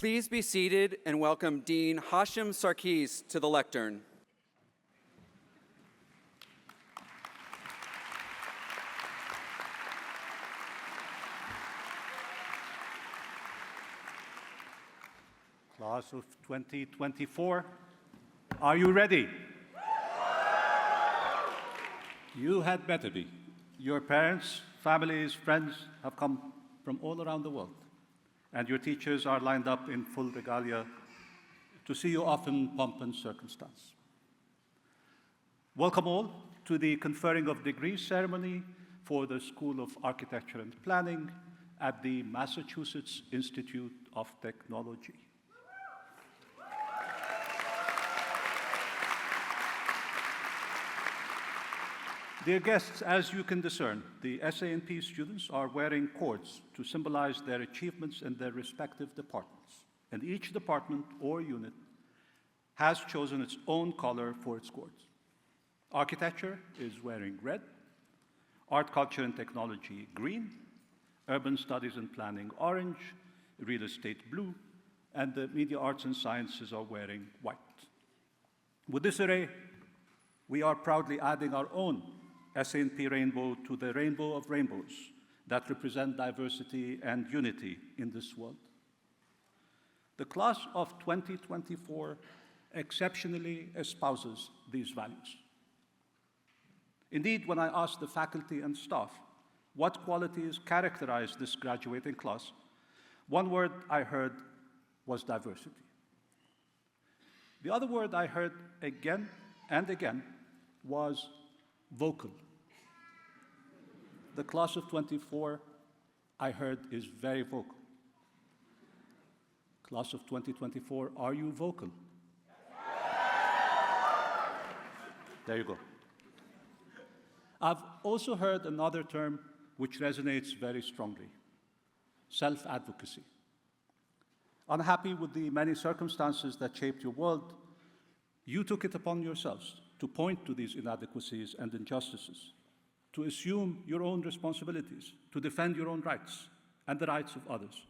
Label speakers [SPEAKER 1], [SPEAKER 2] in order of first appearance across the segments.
[SPEAKER 1] Please be seated and welcome Dean Hashim Sarkis to the lectern.
[SPEAKER 2] Class of 2024, are you ready? You had better be. Your parents, families, friends have come from all around the world, and your teachers are lined up in full regalia to see you off in pomp and circumstance. Welcome all to the conferring of degrees ceremony for the School of Architecture and Planning at the Massachusetts Institute of Technology. Dear guests, as you can discern, the SA&P students are wearing cords to symbolize their achievements in their respective departments. And each department or unit has chosen its own color for its cords. Architecture is wearing red, art, culture, and technology green, urban studies and planning orange, real estate blue, and the media arts and sciences are wearing white. With this array, we are proudly adding our own SA&P rainbow to the rainbow of rainbows that represent diversity and unity in this world. The class of 2024 exceptionally espouses these values. Indeed, when I asked the faculty and staff what qualities characterize this graduating class, one word I heard was diversity. The other word I heard again and again was vocal. The class of 24, I heard, is very vocal. Class of 2024, are you vocal? There you go. I've also heard another term which resonates very strongly: self-advocacy. Unhappy with the many circumstances that shaped your world, you took it upon yourselves to point to these inadequacies and injustices, to assume your own responsibilities, to defend your own rights and the rights of others,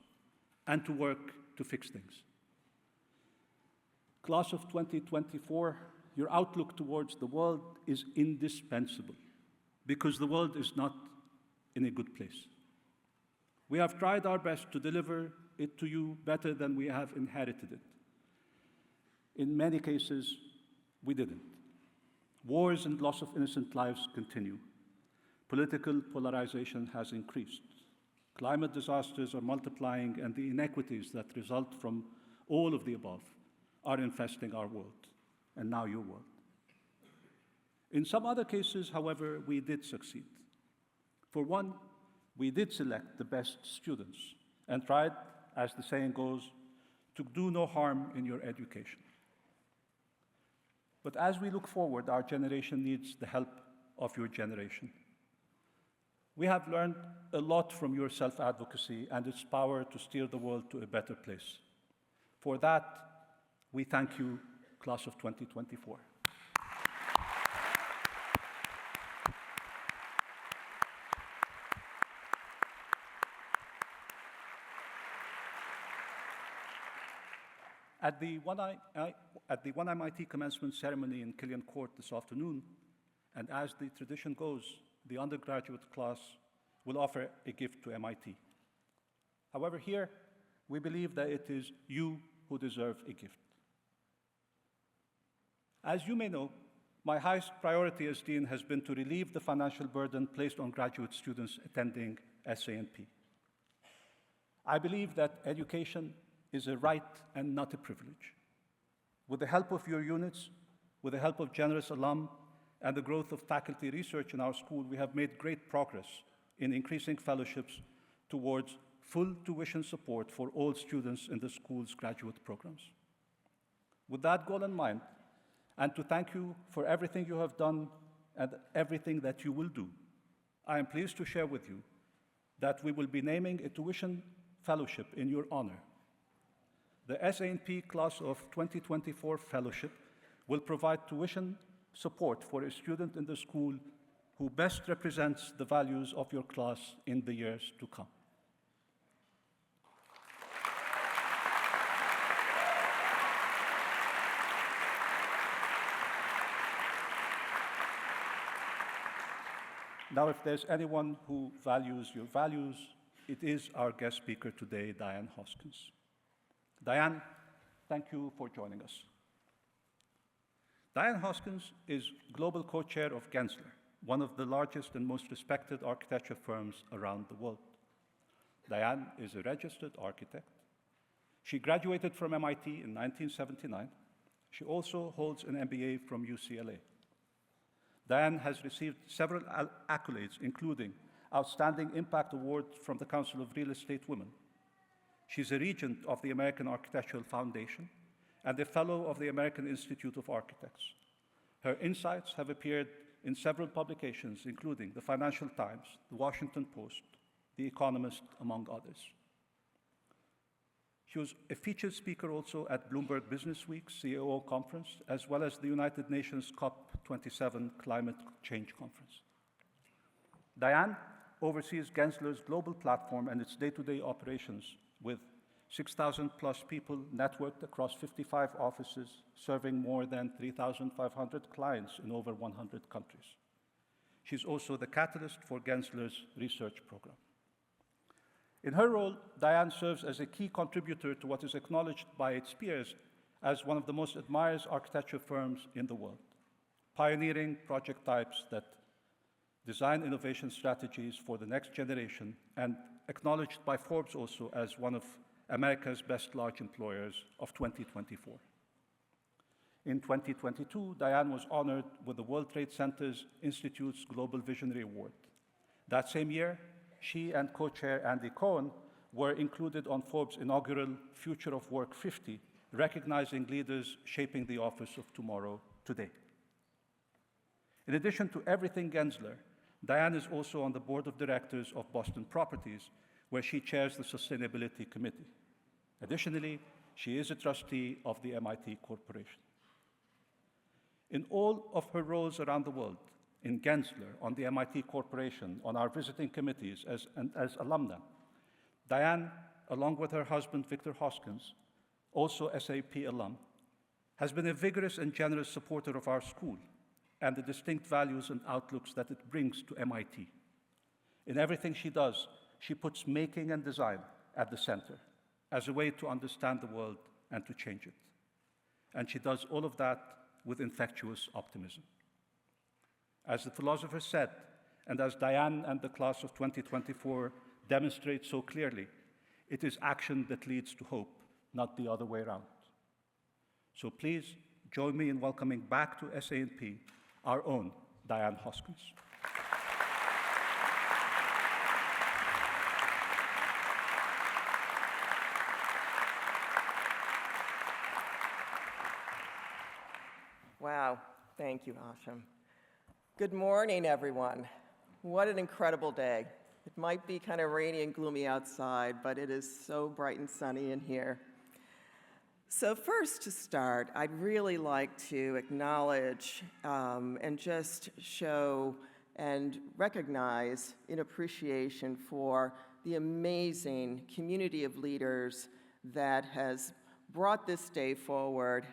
[SPEAKER 2] and to work to fix things. Class of 2024, your outlook towards the world is indispensable because the world is not in a good place. We have tried our best to deliver it to you better than we have inherited it. In many cases, we didn't. Wars and loss of innocent lives continue. Political polarization has increased. Climate disasters are multiplying, and the inequities that result from all of the above are infesting our world, and now your world. In some other cases, however, we did succeed. For one, we did select the best students and tried, as the saying goes, to do no harm in your education. But as we look forward, our generation needs the help of your generation. We have learned a lot from your self-advocacy and its power to steer the world to a better place. For that, we thank you, class of 2024. At the One MIT commencement ceremony in Killian Court this afternoon, and as the tradition goes, the undergraduate class will offer a gift to MIT. However, here, we believe that it is you who deserve a gift. As you may know, my highest priority as dean has been to relieve the financial burden placed on graduate students attending SA&P. I believe that education is a right and not a privilege. With the help of your units, with the help of generous alum, and the growth of faculty research in our school, we have made great progress in increasing fellowships towards full tuition support for all students in the school's graduate programs. With that goal in mind, and to thank you for everything you have done and everything that you will do, I am pleased to share with you that we will be naming a tuition fellowship in your honor. The SA&P Class of 2024 Fellowship will provide tuition support for a student in the school who best represents the values of your class in the years to come. Now, if there's anyone who values your values, it is our guest speaker today, Diane Hoskins. Diane, thank you for joining us. Diane Hoskins is Global Co-Chair of Gensler, one of the largest and most respected architecture firms around the world. Diane is a registered architect. She graduated from MIT in 1979. She also holds an MBA from UCLA. Diane has received several accolades, including Outstanding Impact Award from the Council of Real Estate Women. She's a regent of the American Architectural Foundation and a fellow of the American Institute of Architects. Her insights have appeared in several publications, including the Financial Times, the Washington Post, The Economist, among others. She was a featured speaker also at Bloomberg Businessweek's COO conference, as well as the United Nations COP27 Climate Change Conference. Diane oversees Gensler's global platform and its day-to-day operations with 6,000 plus people networked across 55 offices, serving more than 3,500 clients in over 100 countries. She's also the catalyst for Gensler's research program. In her role, Diane serves as a key contributor to what is acknowledged by its peers as one of the most admired architecture firms in the world, pioneering project types that design innovation strategies for the next generation, and acknowledged by Forbes also as one of America's best large employers of 2024. In 2022, Diane was honored with the World Trade Center Institute's Global Visionary Award. That same year, she and co-chair Andy Cohen were included on Forbes' inaugural Future of Work 50, recognizing leaders shaping the office of tomorrow today. In addition to everything Gensler, Diane is also on the board of directors of Boston Properties, where she chairs the Sustainability Committee. Additionally, she is a trustee of the MIT Corporation. In all of her roles around the world, in Gensler, on the MIT Corporation, on our visiting committees, as alumna, Diane, along with her husband, Victor Hoskins, also SAP alum, has been a vigorous and generous supporter of our school and the distinct values and outlooks that it brings to MIT. In everything she does, she puts making and design at the center as a way to understand the world and to change it. And she does all of that with infectious optimism. As the philosopher said, and as Diane and the class of 2024 demonstrate so clearly, it is action that leads to hope, not the other way around. So please join me in welcoming back to SAP our own Diane Hoskins.
[SPEAKER 3] Wow, thank you, Asham. Good morning, everyone. What an incredible day. It might be kind of rainy and gloomy outside, but it is so bright and sunny in here. So first to start, I'd really like to acknowledge and just show and recognize in appreciation for the amazing community of leaders that has brought this day forward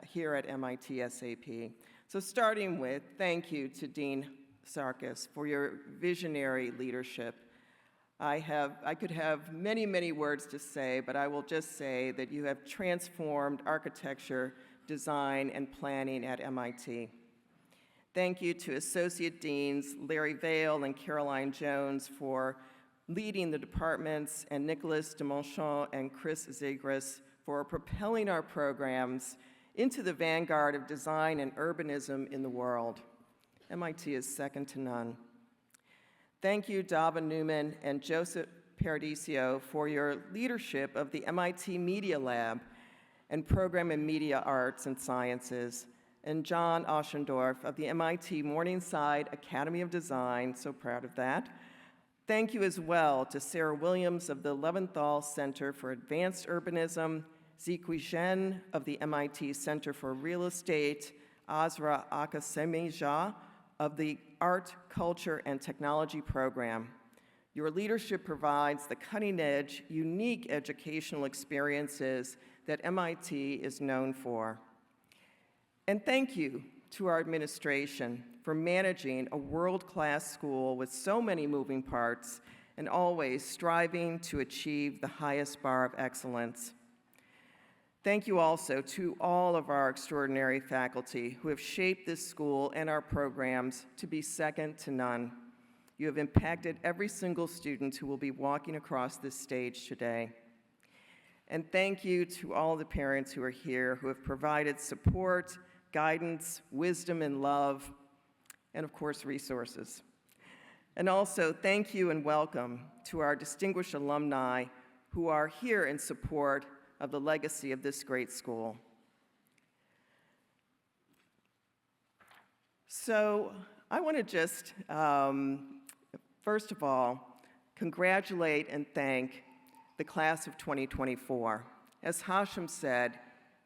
[SPEAKER 3] here at MIT SAP. So starting with, thank you to Dean Sarkis for your visionary leadership. I could have many, many words to say, but I will just say that you have transformed architecture, design, and planning at MIT. Thank you to Associate Deans Larry Vail and Caroline Jones for leading the departments, and Nicholas Demonchon and Chris Zegras for propelling our programs into the vanguard of design and urbanism in the world. MIT is second to none. Thank you, Dava Newman and Joseph Paradiso, for your leadership of the MIT Media Lab and Program in Media Arts and Sciences, and John Oschendorf of the MIT Morningside Academy of Design, so proud of that. Thank you as well to Sarah Williams of the Leventhal Center for Advanced Urbanism, Zikui Zhen of the MIT Center for Real Estate, Azra Akasemija of the Art, Culture, and Technology program. Your leadership provides the cutting-edge, unique educational experiences that MIT is known for. And thank you to our administration for managing a world-class school with so many moving parts and always striving to achieve the highest bar of excellence. Thank you also to all of our extraordinary faculty who have shaped this school and our programs to be second to none. You have impacted every single student who will be walking across this stage today. And thank you to all the parents who are here who have provided support, guidance, wisdom, and love, and of course, resources. And also, thank you and welcome to our distinguished alumni who are here in support of the legacy of this great school. So I want to just, first of all, congratulate and thank the class of 2024. As Hashim said,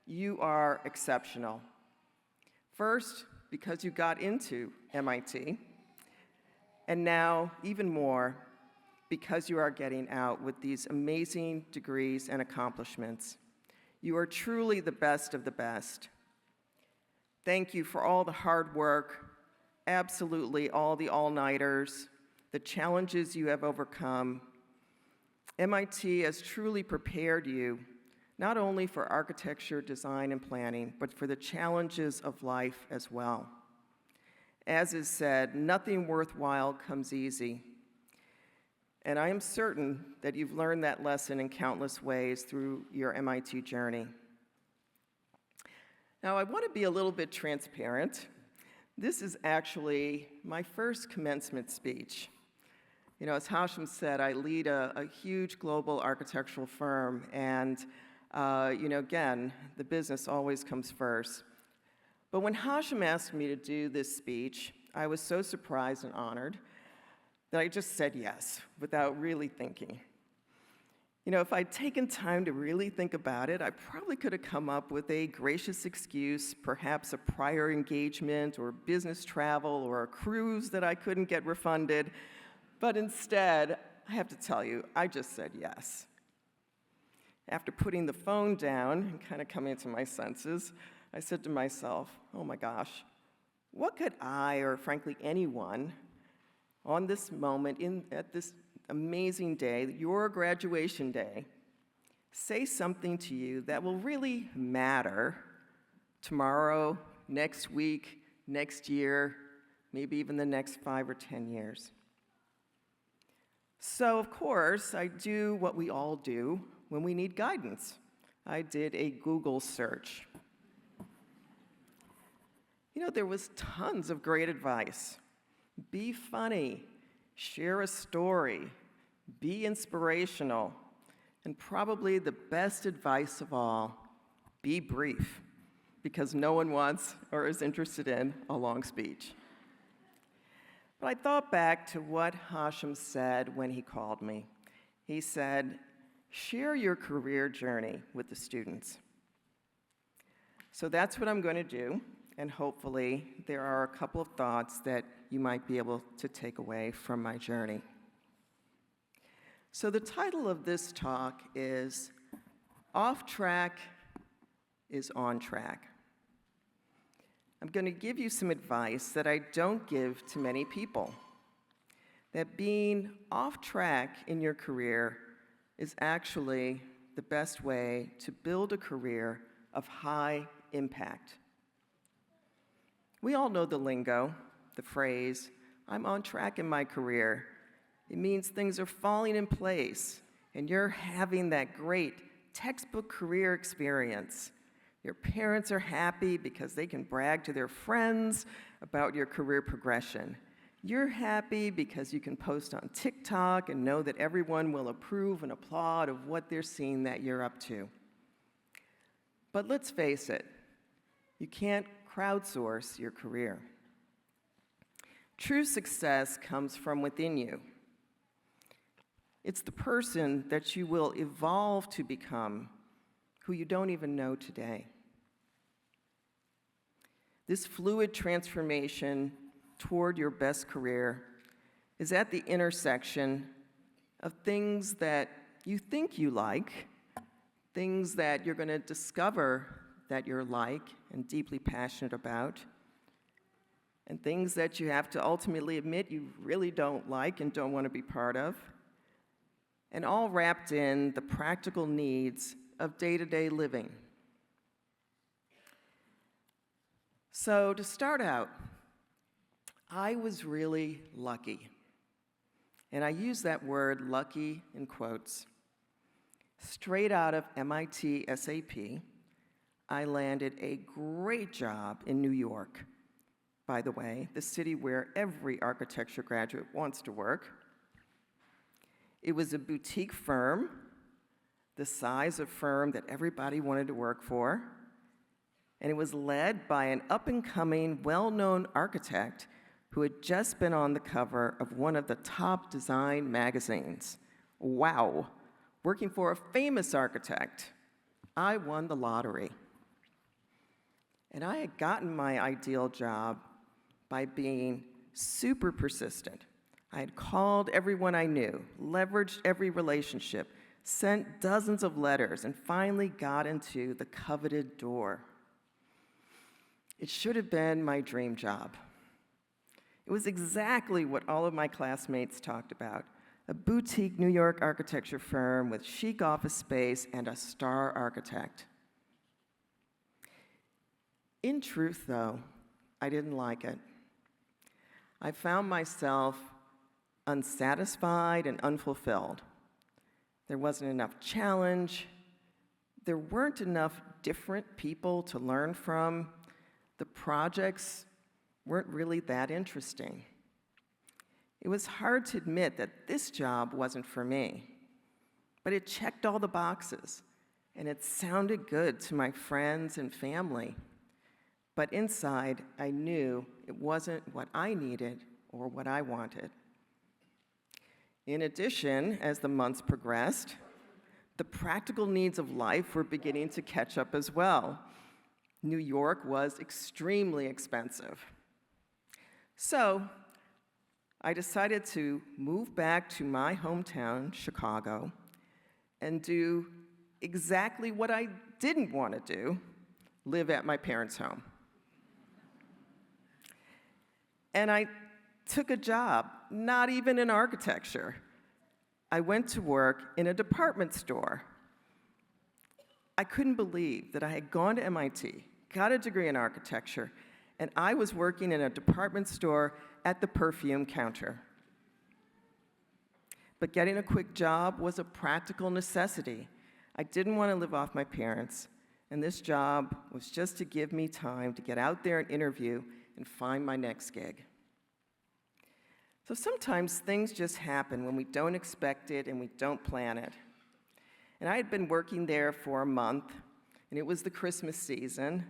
[SPEAKER 3] you are exceptional. First, because you got into MIT, and now, even more, because you are getting out with these amazing degrees and accomplishments. You are truly the best of the best. Thank you for all the hard work, absolutely all the all-nighters, the challenges you have overcome. MIT has truly prepared you, not only for architecture, design, and planning, but for the challenges of life as well. As is said, nothing worthwhile comes easy. And I am certain that you've learned that lesson in countless ways through your MIT journey. Now, I want to be a little bit transparent. This is actually my first commencement speech. You know, as Hashim said, I lead a huge global architectural firm, and again, the business always comes first. But when Hashim asked me to do this speech, I was so surprised and honored that I just said yes, without really thinking. You know, if I'd taken time to really think about it, I probably could have come up with a gracious excuse, perhaps a prior engagement or business travel or a cruise that I couldn't get refunded. But instead, I have to tell you, I just said yes. After putting the phone down and kind of coming to my senses, I said to myself, oh my gosh, what could I, or frankly anyone, on this moment, at this amazing day, your graduation day, say something to you that will really matter tomorrow, next week, next year, maybe even the next 5 or 10 years. So, of course, I do what we all do when we need guidance. I did a Google search. You know, there was tons of great advice. Be funny, share a story, be inspirational, and probably the best advice of all, be brief, because no one wants or is interested in a long speech. But I thought back to what Hashim said when he called me. He said, share your career journey with the students. So that's what I'm going to do. And hopefully, there are a couple of thoughts that you might be able to take away from my journey. So the title of this talk is Off Track is On Track. I'm going to give you some advice that I don't give to many people, that being off track in your career is actually the best way to build a career of high impact. We all know the lingo, the phrase, I'm on track in my career. It means things are falling in place and you're having that great textbook career experience. Your parents are happy because they can brag to their friends about your career progression. You're happy because you can post on TikTok and know that everyone will approve and applaud of what they're seeing that you're up to. But let's face it, you can't crowdsource your career. True success comes from within you. It's the person that you will evolve to become who you don't even know today. This fluid transformation toward your best career is at the intersection of things that you think you like, things that you're going to discover that you're like and deeply passionate about, and things that you have to ultimately admit you really don't like and don't want to be part of, and all wrapped in the practical needs of day-to-day living. So to start out, I was really lucky. And I use that word lucky in quotes. Straight out of MIT SAP, I landed a great job in New York. By the way, the city where every architecture graduate wants to work. It was a boutique firm, the size of firm that everybody wanted to work for. And it was led by an up-and-coming, well-known architect who had just been on the cover of one of the top design magazines. Wow, working for a famous architect. I won the lottery. And I had gotten my ideal job by being super persistent. I had called everyone I knew, leveraged every relationship, sent dozens of letters, and finally got into the coveted door. It should have been my dream job. It was exactly what all of my classmates talked about, a boutique New York architecture firm with chic office space and a star architect. In truth, though, I didn't like it. I found myself unsatisfied and unfulfilled. There wasn't enough challenge. There weren't enough different people to learn from. The projects weren't really that interesting. It was hard to admit that this job wasn't for me, but it checked all the boxes, and it sounded good to my friends and family. But inside, I knew it wasn't what I needed or what I wanted. In addition, as the months progressed, the practical needs of life were beginning to catch up as well. New York was extremely expensive. So I decided to move back to my hometown, Chicago, and do exactly what I didn't want to do, live at my parents' home. And I took a job, not even in architecture. I went to work in a department store. I couldn't believe that I had gone to MIT, got a degree in architecture, and I was working in a department store at the perfume counter. But getting a quick job was a practical necessity. I didn't want to live off my parents, and this job was just to give me time to get out there and interview and find my next gig. So sometimes things just happen when we don't expect it and we don't plan it. And I had been working there for a month, and it was the Christmas season,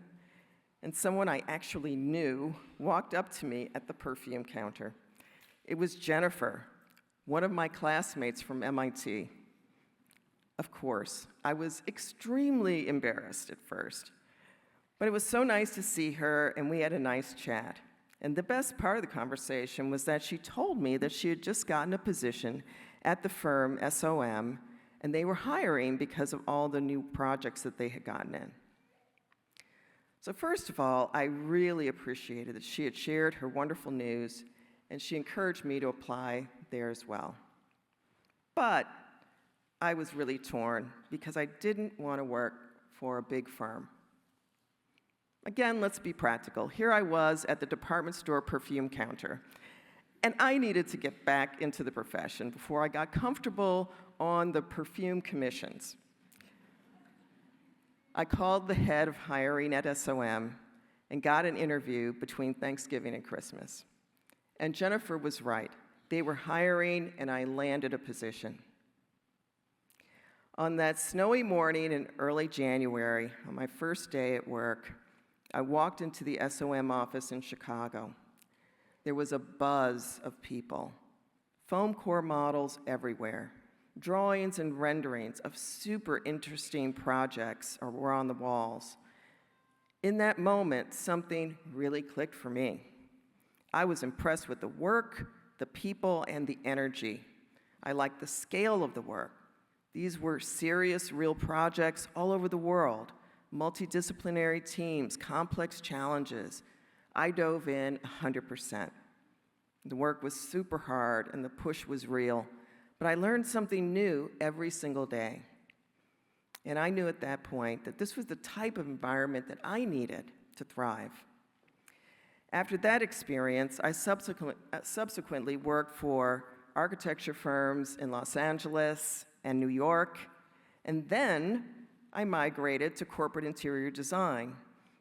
[SPEAKER 3] and someone I actually knew walked up to me at the perfume counter. It was Jennifer, one of my classmates from MIT. Of course, I was extremely embarrassed at first, but it was so nice to see her, and we had a nice chat. And the best part of the conversation was that she told me that she had just gotten a position at the firm SOM, and they were hiring because of all the new projects that they had gotten in. So first of all, I really appreciated that she had shared her wonderful news, and she encouraged me to apply there as well. But I was really torn because I didn't want to work for a big firm. Again, let's be practical. Here I was at the department store perfume counter, and I needed to get back into the profession before I got comfortable on the perfume commissions. I called the head of hiring at SOM and got an interview between Thanksgiving and Christmas. And Jennifer was right. They were hiring, and I landed a position. On that snowy morning in early January, on my first day at work, I walked into the SOM office in Chicago. There was a buzz of people, foam core models everywhere, drawings and renderings of super interesting projects were on the walls. In that moment, something really clicked for me. I was impressed with the work, the people, and the energy. I liked the scale of the work. These were serious, real projects all over the world, multidisciplinary teams, complex challenges. I dove in 100%. The work was super hard and the push was real, but I learned something new every single day. And I knew at that point that this was the type of environment that I needed to thrive. After that experience, I subsequently worked for architecture firms in Los Angeles and New York, and then I migrated to corporate interior design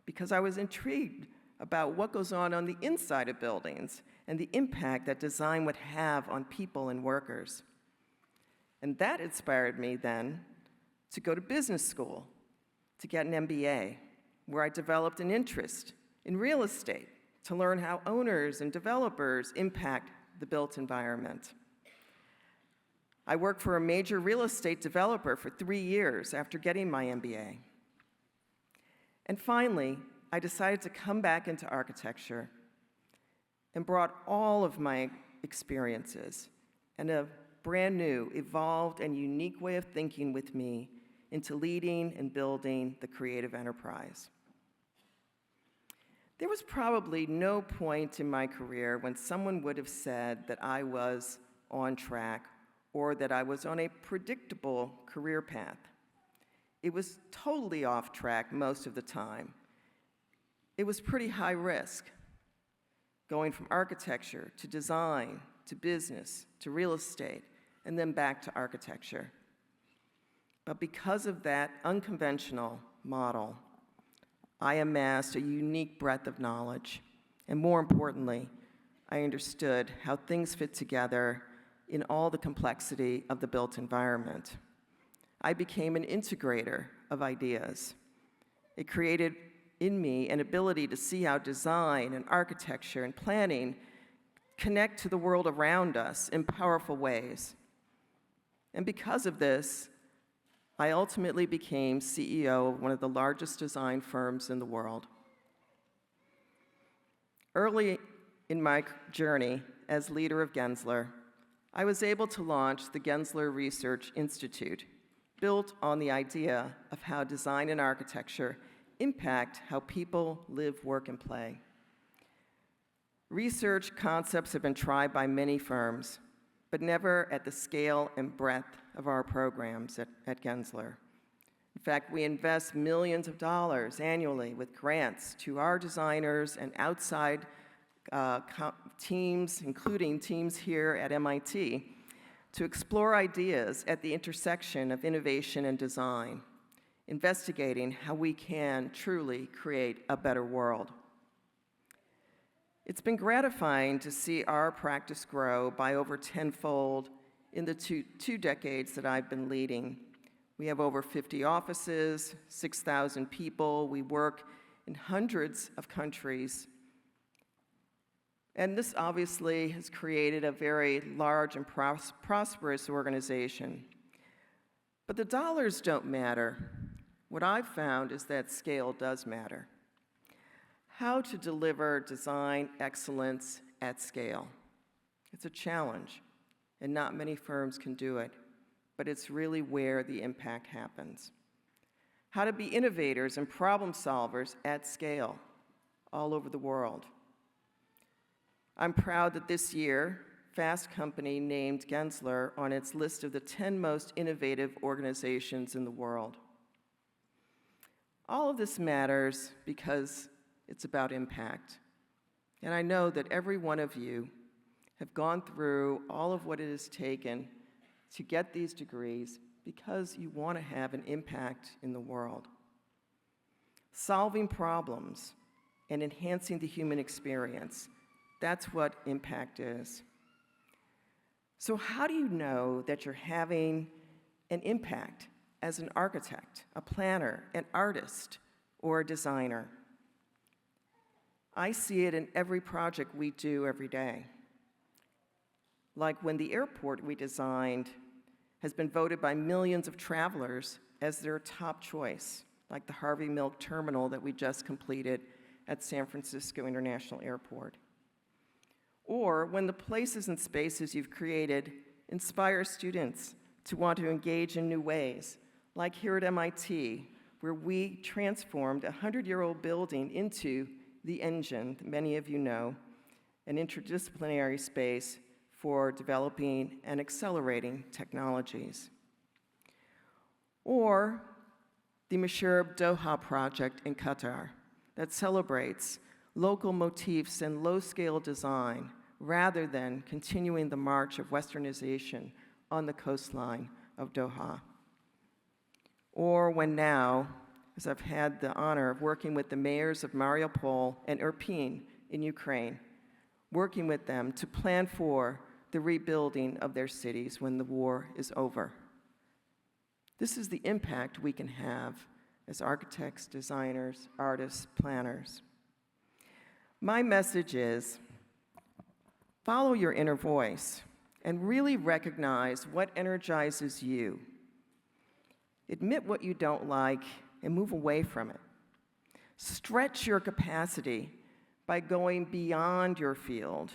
[SPEAKER 3] because I was intrigued about what goes on the inside of buildings and the impact that design would have on people and workers. And that inspired me then to go to business school, to get an MBA, where I developed an interest in real estate to learn how owners and developers impact the built environment. I worked for a major real estate developer for 3 years after getting my MBA. And finally, I decided to come back into architecture and brought all of my experiences and a brand new, evolved, and unique way of thinking with me into leading and building the creative enterprise. There was probably no point in my career when someone would have said that I was on track or that I was on a predictable career path. It was totally off track most of the time. It was pretty high risk, going from architecture to design to business to real estate and then back to architecture. But because of that unconventional model, I amassed a unique breadth of knowledge, and more importantly, I understood how things fit together in all the complexity of the built environment. I became an integrator of ideas. It created in me an ability to see how design and architecture and planning connect to the world around us in powerful ways. And because of this, I ultimately became CEO of one of the largest design firms in the world. Early in my journey as leader of Gensler, I was able to launch the Gensler Research Institute, built on the idea of how design and architecture impact how people live, work, and play. Research concepts have been tried by many firms, but never at the scale and breadth of our programs at Gensler. In fact, we invest millions of dollars annually with grants to our designers and outside teams, including teams here at MIT, to explore ideas at the intersection of innovation and design, investigating how we can truly create a better world. It's been gratifying to see our practice grow by over tenfold in the two decades that I've been leading. We have over 50 offices, 6,000 people. We work in hundreds of countries. And this obviously has created a very large and prosperous organization. But the dollars don't matter. What I've found is that scale does matter. How to deliver design excellence at scale. It's a challenge, and not many firms can do it, but it's really where the impact happens. How to be innovators and problem solvers at scale all over the world. I'm proud that this year, Fast Company named Gensler on its list of the 10 most innovative organizations in the world. All of this matters because it's about impact. And I know that every one of you have gone through all of what it has taken to get these degrees because you want to have an impact in the world. Solving problems and enhancing the human experience, that's what impact is. So how do you know that you're having an impact as an architect, a planner, an artist, or a designer? I see it in every project we do every day. Like when the airport we designed has been voted by millions of travelers as their top choice, like the Harvey Milk Terminal that we just completed at San Francisco International Airport. Or when the places and spaces you've created inspire students to want to engage in new ways, like here at MIT, where we transformed a 100-year-old building into the engine, that many of you know, an interdisciplinary space for developing and accelerating technologies. Or the Mashrab Doha project in Qatar that celebrates local motifs and low-scale design rather than continuing the march of westernization on the coastline of Doha. Or when now, as I've had the honor of working with the mayors of Mariupol and Irpin in Ukraine, working with them to plan for the rebuilding of their cities when the war is over. This is the impact we can have as architects, designers, artists, planners. My message is, follow your inner voice and really recognize what energizes you. Admit what you don't like and move away from it. Stretch your capacity by going beyond your field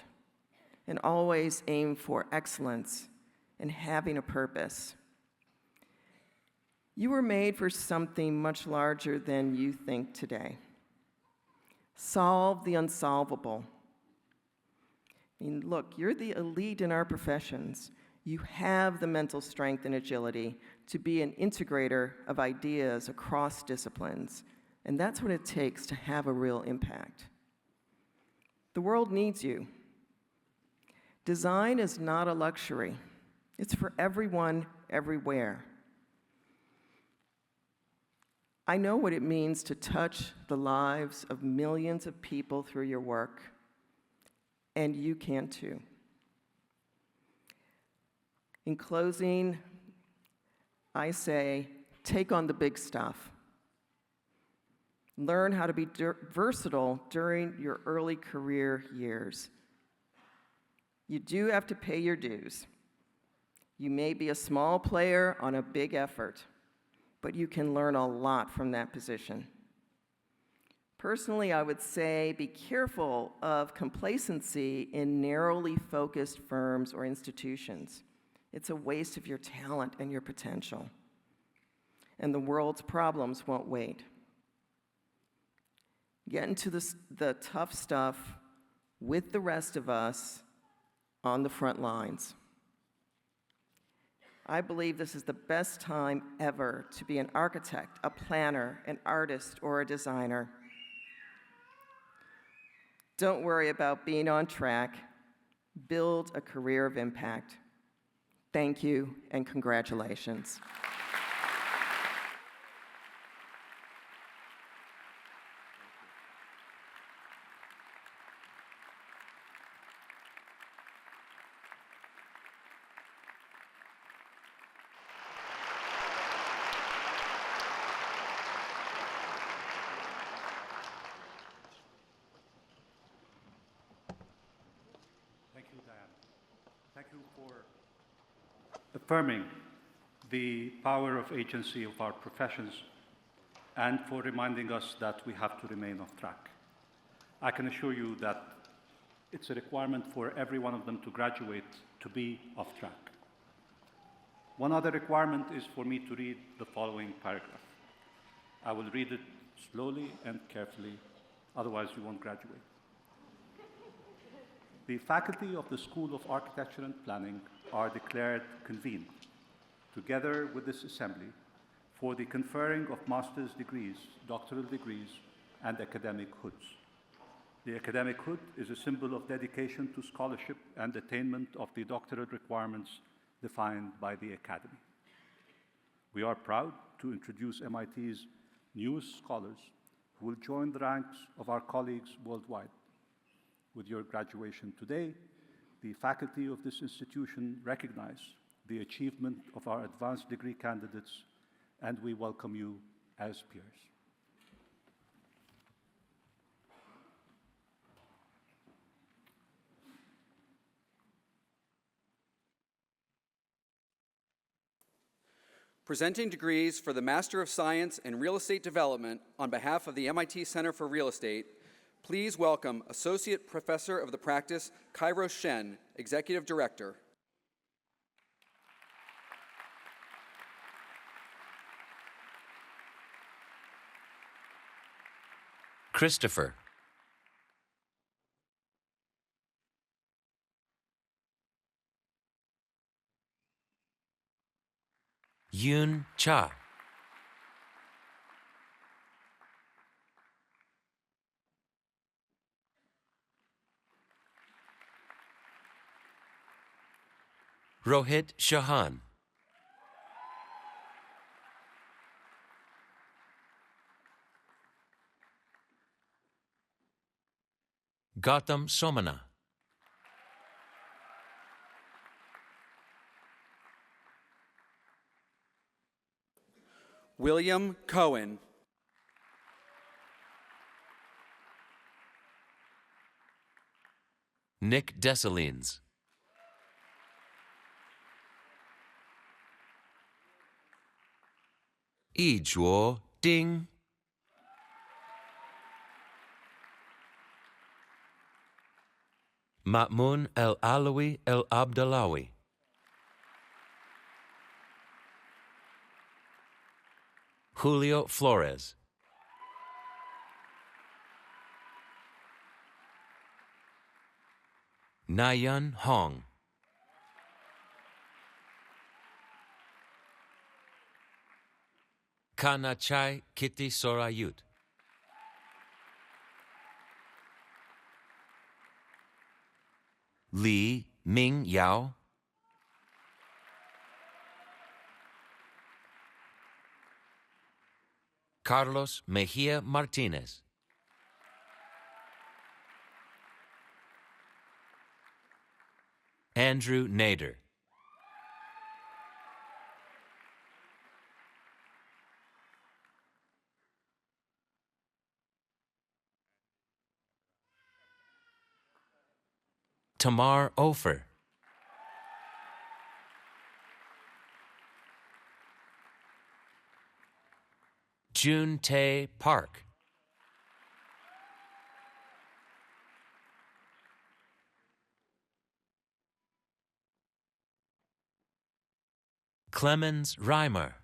[SPEAKER 3] and always aim for excellence and having a purpose. You were made for something much larger than you think today. Solve the unsolvable. I mean, look, you're the elite in our professions. You have the mental strength and agility to be an integrator of ideas across disciplines, and that's what it takes to have a real impact. The world needs you. Design is not a luxury. It's for everyone, everywhere. I know what it means to touch the lives of millions of people through your work, and you can too. In closing, I say, take on the big stuff. Learn how to be versatile during your early career years. You do have to pay your dues. You may be a small player on a big effort, but you can learn a lot from that position. Personally, I would say be careful of complacency in narrowly focused firms or institutions. It's a waste of your talent and your potential. And the world's problems won't wait. Get into the tough stuff with the rest of us on the front lines. I believe this is the best time ever to be an architect, a planner, an artist, or a designer. Don't worry about being on track. Build a career of impact. Thank you, and congratulations.
[SPEAKER 2] Thank you, Diane. Thank you for affirming the power of agency of our professions and for reminding us that we have to remain off track. I can assure you that it's a requirement for every one of them to graduate to be off track. One other requirement is for me to read the following paragraph. I will read it slowly and carefully, otherwise you won't graduate. The faculty of the School of Architecture and Planning are declared convened, together with this assembly, for the conferring of master's degrees, doctoral degrees, and academic hoods. The academic hood is a symbol of dedication to scholarship and attainment of the doctoral requirements defined by the Academy. We are proud to introduce MIT's newest scholars who will join the ranks of our colleagues worldwide. With your graduation today, the faculty of this institution recognize the achievement of our advanced degree candidates, and we welcome you as peers.
[SPEAKER 1] Presenting degrees for the Master of Science in Real Estate Development on behalf of the MIT Center for Real Estate, please welcome Associate Professor of the Practice, Kairos Shen, Executive Director.
[SPEAKER 4] Christopher, Hyun Cha. Rohit Shahan. Gautam Somana.
[SPEAKER 1] William Cohen.
[SPEAKER 4] Nick Dessalines. Yizhuo Ding. Ma'mun El Alawi El Abdallawi. Julio Flores. Nayan Hong. Kanachai Kitty Sorayut. Li Ming Yao. Carlos Mejia Martinez. Andrew Nader. Tamar Ofer. June Tae Park. Clemens Reimer.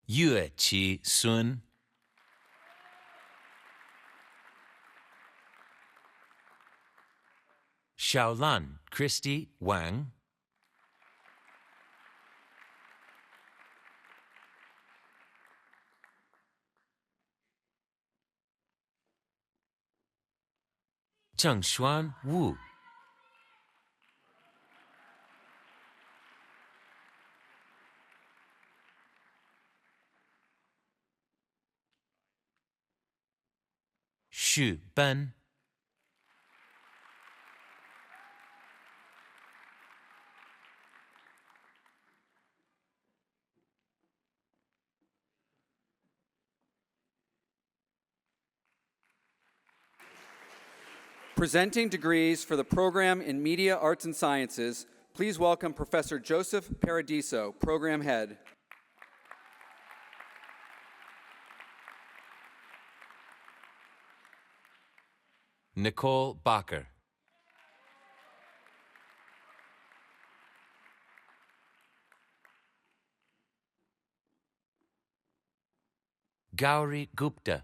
[SPEAKER 4] Yue Chi Sun. Xiaolan Christy Wang. Zhengshuan Wu. Xu Ben.
[SPEAKER 1] Presenting degrees for the program in Media, Arts, and Sciences, please welcome Professor Joseph Paradiso, Program Head.
[SPEAKER 4] Nicole Bacher. Gauri Gupta.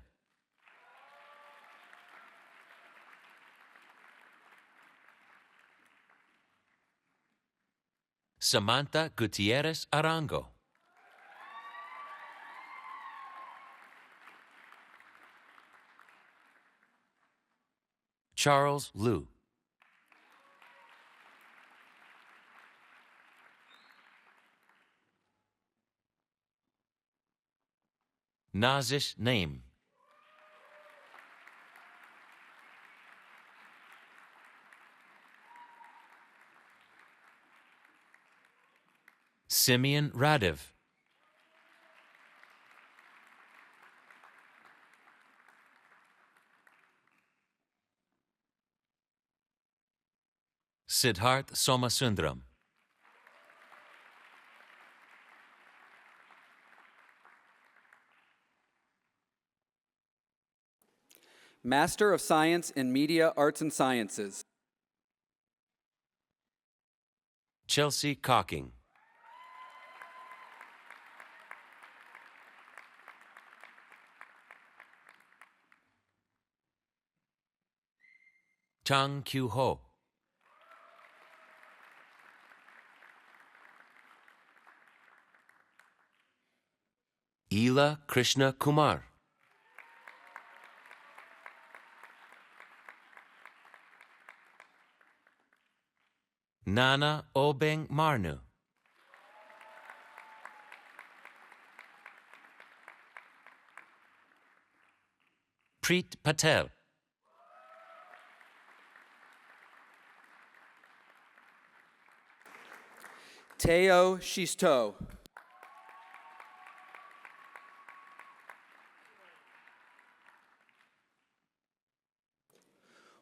[SPEAKER 4] Samantha Gutierrez Arango. Charles Liu. Nazish Naim. Simeon Radev. Siddharth Somasundram.
[SPEAKER 1] Master of Science in Media, Arts, and Sciences.
[SPEAKER 4] Chelsea Cocking. Chang Kyu Ho. Ila Krishna Kumar. Nana Obeng Marnu. Preet Patel.
[SPEAKER 1] Teo Shisto.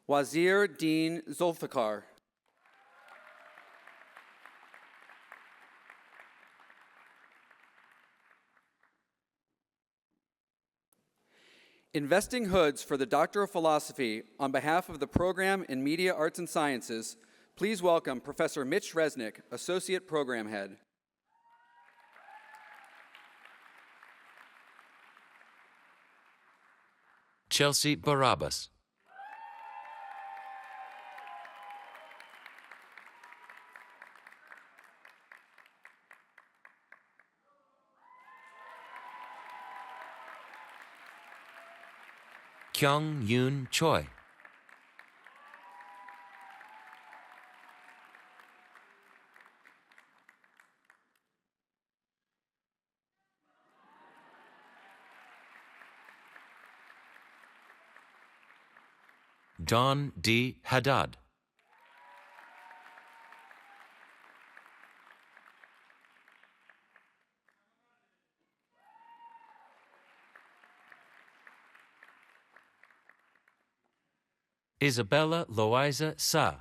[SPEAKER 1] Wazir Dean Zulfikar. Investing hoods for the Doctor of Philosophy on behalf of the Program in Media Arts and Sciences, please welcome Professor Mitch Resnick, Associate Program Head.
[SPEAKER 4] Chelsea Barabbas. Kyung Yoon Choi. Don D. Haddad. Isabella Loiza Sa.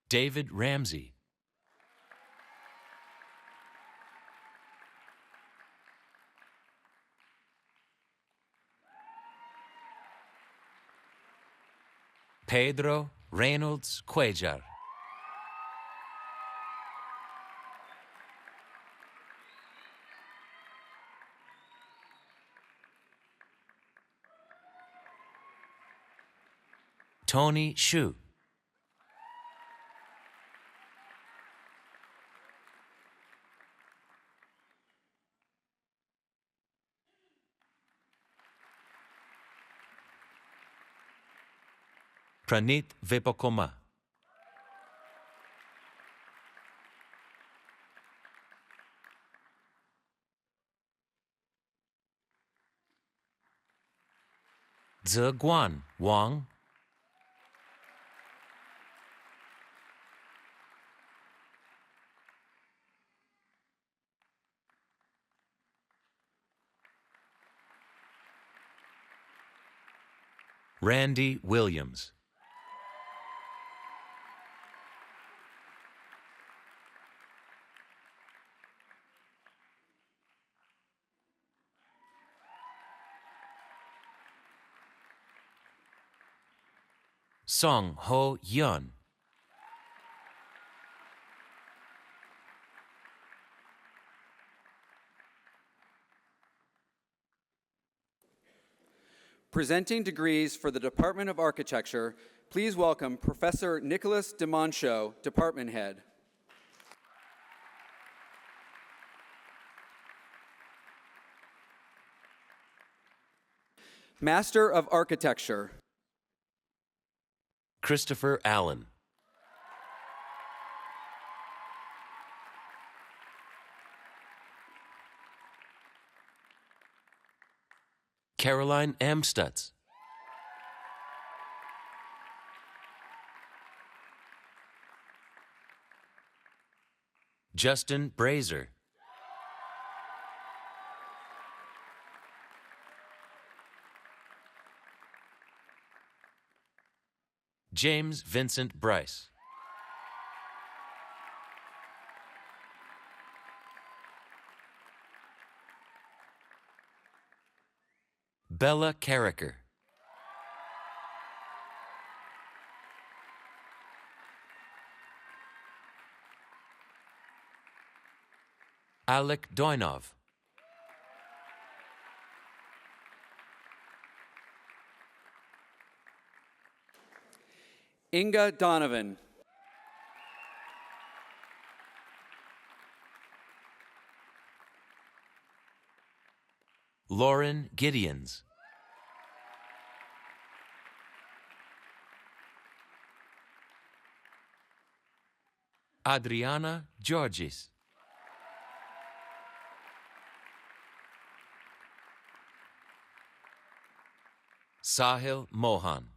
[SPEAKER 4] David Ramsey. Pedro Reynolds Cuellar. Tony Shu. Pranit Vipokoma. Ziguan Wang. Randy Williams. Song Ho Yun.
[SPEAKER 1] Presenting degrees for the Department of Architecture, please welcome Professor Nicholas DeMoncho, Department Head. Master of Architecture.
[SPEAKER 4] Christopher Allen. Caroline Amstutz. Justin Brazer. James Vincent Bryce. Bella Carricker. Alec Doinov.
[SPEAKER 1] Inga Donovan.
[SPEAKER 4] Lauren Gideons. Adriana Georgis. Sahil Mohan.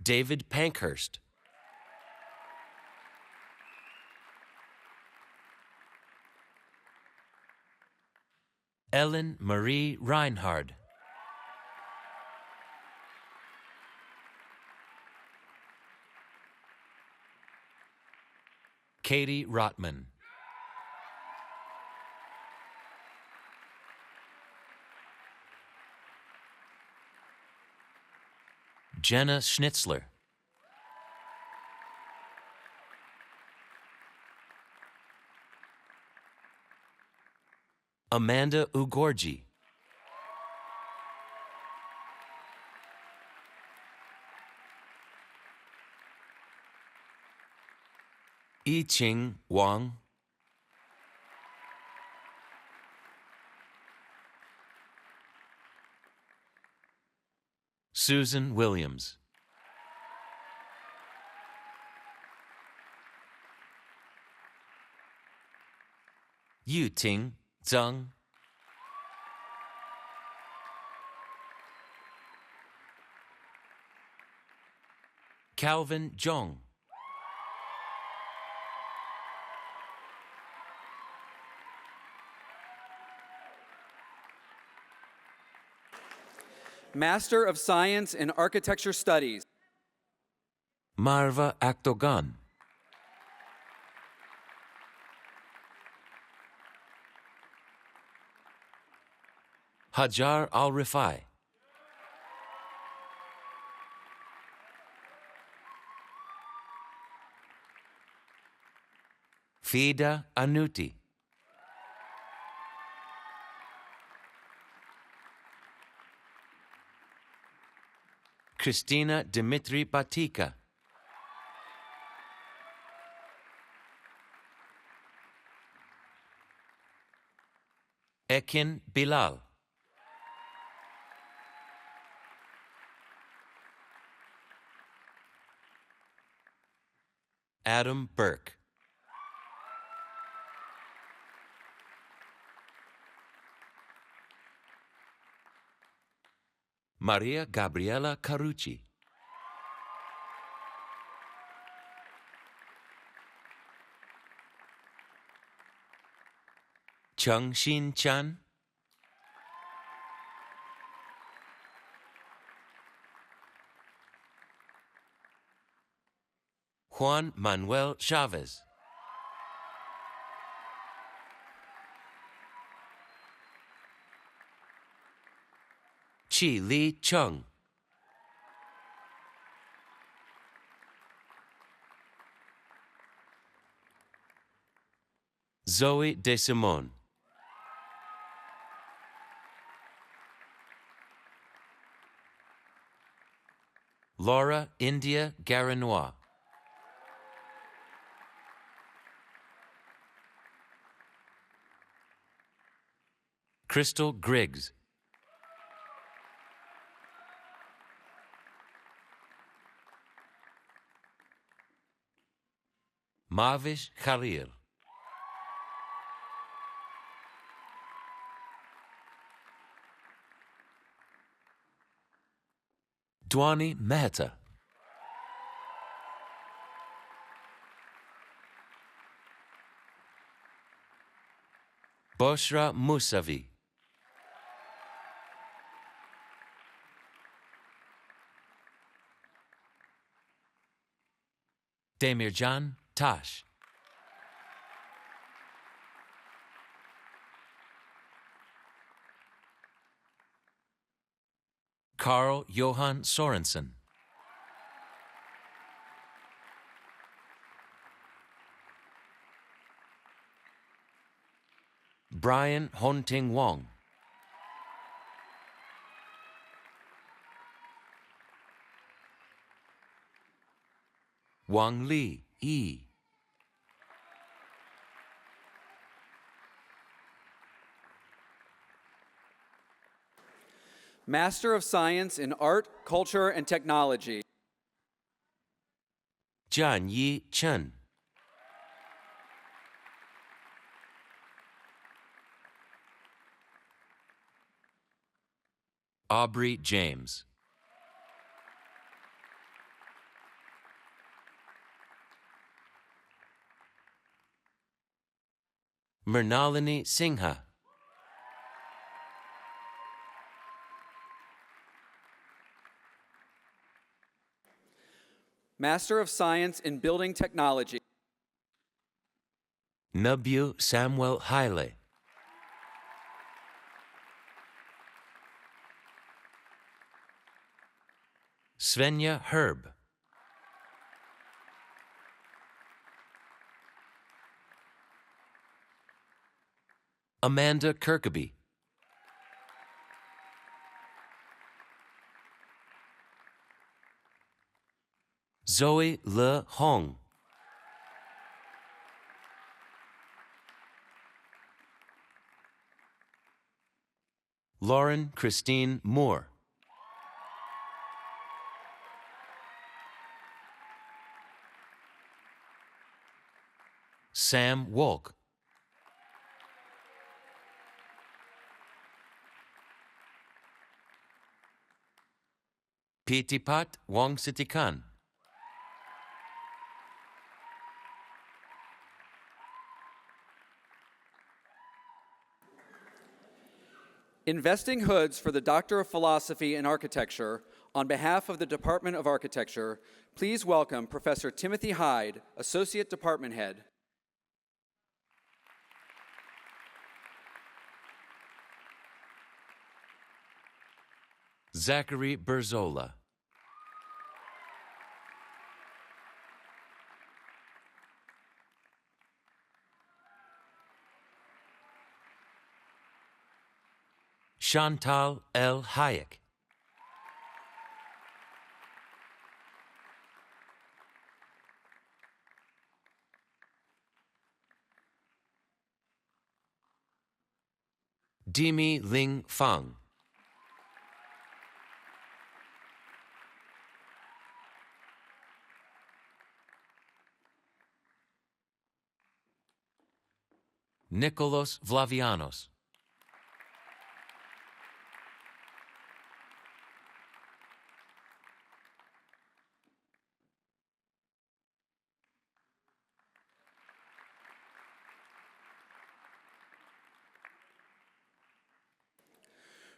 [SPEAKER 4] David Pankhurst. Ellen Marie Reinhard. Katie Rotman. Jenna Schnitzler. Amanda Ugorji. Yi-Ching Wang. Susan Williams. Yu-Ting Zhang. Calvin Zhong.
[SPEAKER 1] Master of Science in Architecture Studies.
[SPEAKER 4] Marva Akdogan. Hajar Al-Rifai. Fida Anuti. Christina Dimitri Batika. Ekin Bilal. Adam Burke. Maria Gabriela Carucci. Chung Shin Chan. Juan Manuel Chavez. Chi Li Chung. Zoe DeSimone. Laura India Garinois. Crystal Griggs. Mavish Khalil. Dwani Mehta. Boshra Musavi. Demirjan Tash. Carl Johan Sorensen. Brian Honting Wong. Wang Li Yi.
[SPEAKER 1] Master of Science in Art, Culture, and Technology.
[SPEAKER 4] Jian Yi Chen. Aubrey James. Mrinalini Singha.
[SPEAKER 1] Master of Science in Building Technology.
[SPEAKER 4] Nabyu Samuel Haile. Svenja Herb. Amanda Kirkaby. Zoe Le Hong. Lauren Christine Moore. Sam Wolk. Pitipat Wangsitikan.
[SPEAKER 1] Investing hoods for the Doctor of Philosophy in Architecture, on behalf of the Department of Architecture, please welcome Professor Timothy Hyde, Associate Department Head.
[SPEAKER 4] Zachary Berzola. Chantal L. Hayek. Dimi Ling Fang. Nicholas Vlavianos.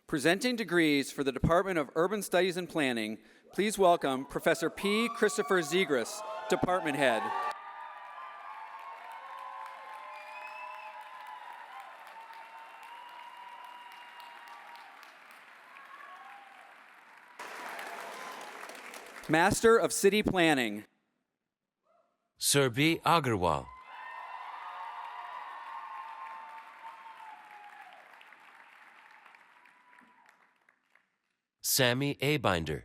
[SPEAKER 1] Presenting degrees for the Department of Urban Studies and Planning, please welcome Professor P. Christopher Zegras, Department Head. Master of City Planning.
[SPEAKER 4] Surbi Agarwal. Sammy Abinder.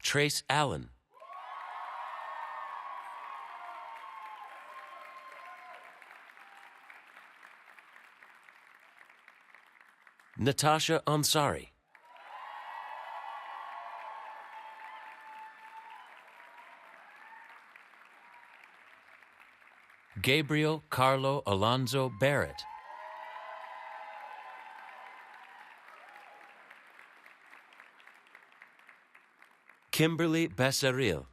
[SPEAKER 4] Trace Allen. Natasha Ansari. Gabriel Carlo Alonzo Barrett. Kimberly Bessaril.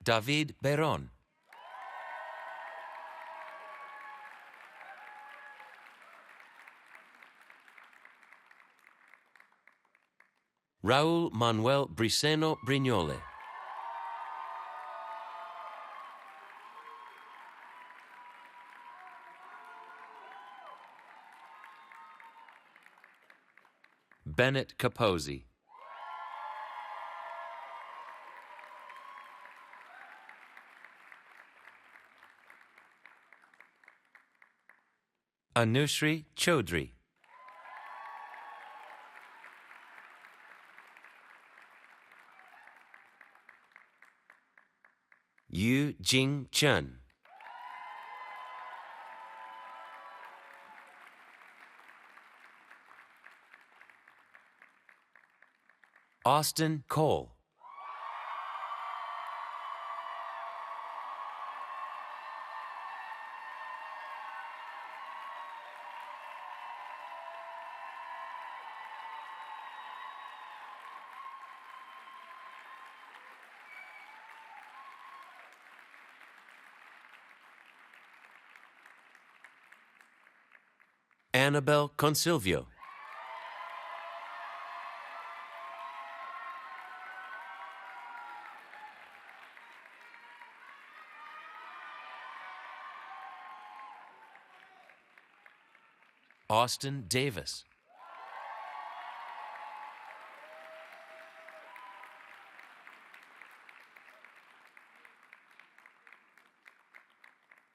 [SPEAKER 4] David Beron. Raul Manuel Briceno Brignole. Bennett Capozzi. Anushri Chaudhry. Yu Jing Chen. Austin Cole. Annabelle Consilvio. Austin Davis.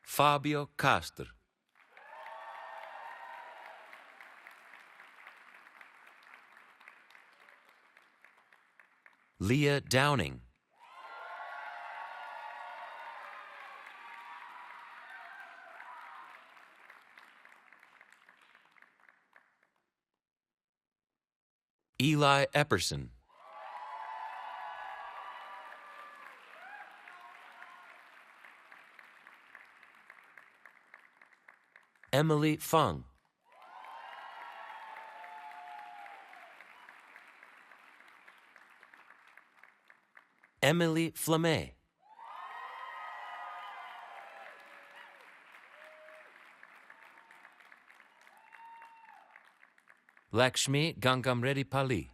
[SPEAKER 4] Fabio Castro. Leah Downing. Eli Epperson. Emily Fung. Emily Flamet. Lakshmi Gangamreddy Pali.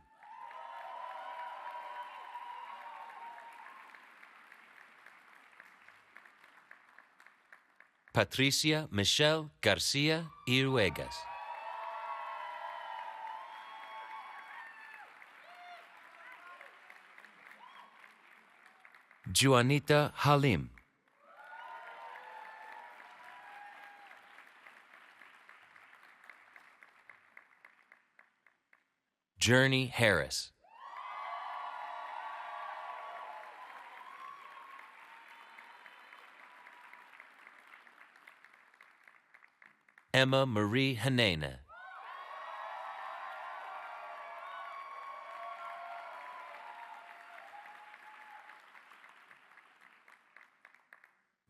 [SPEAKER 4] Patricia Michelle Garcia Iruegas. Juanita Halim. Journey Harris. Emma Marie Hanena.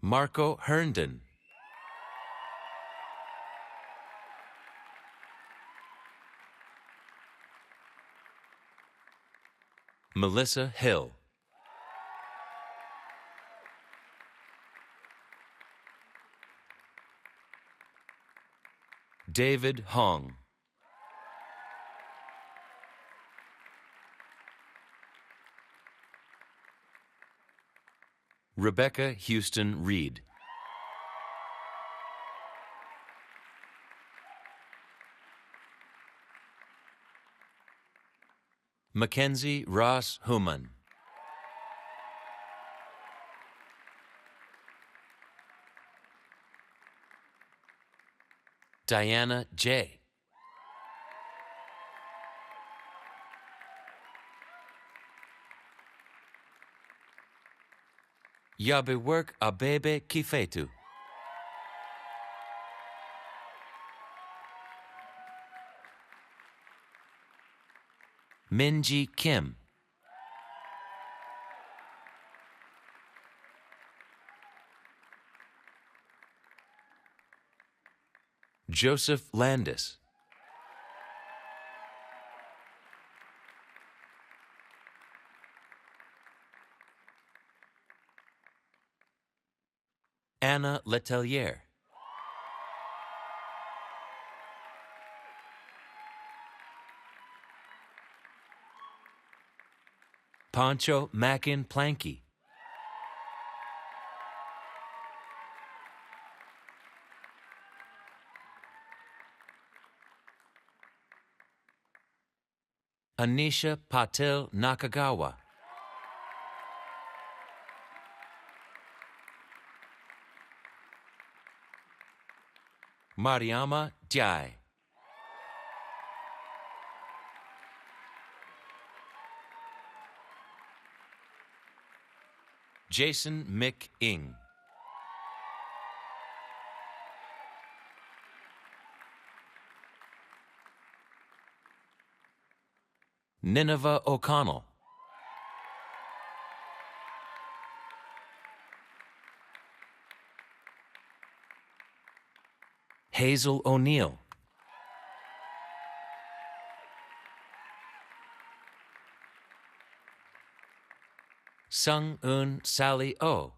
[SPEAKER 4] Marco Herndon. Melissa Hill. David Hong. Rebecca Houston Reed. Mackenzie Ross Human. Diana J. Yabework Abebe Kifetu. Minji Kim. Joseph Landis. Anna Letelier. Pancho Mackin Planky. Anisha Patel Nakagawa. Mariama Jai. Jason Mick Ing. Nineveh O'Connell. Hazel O'Neill. Sung Eun Sally Oh.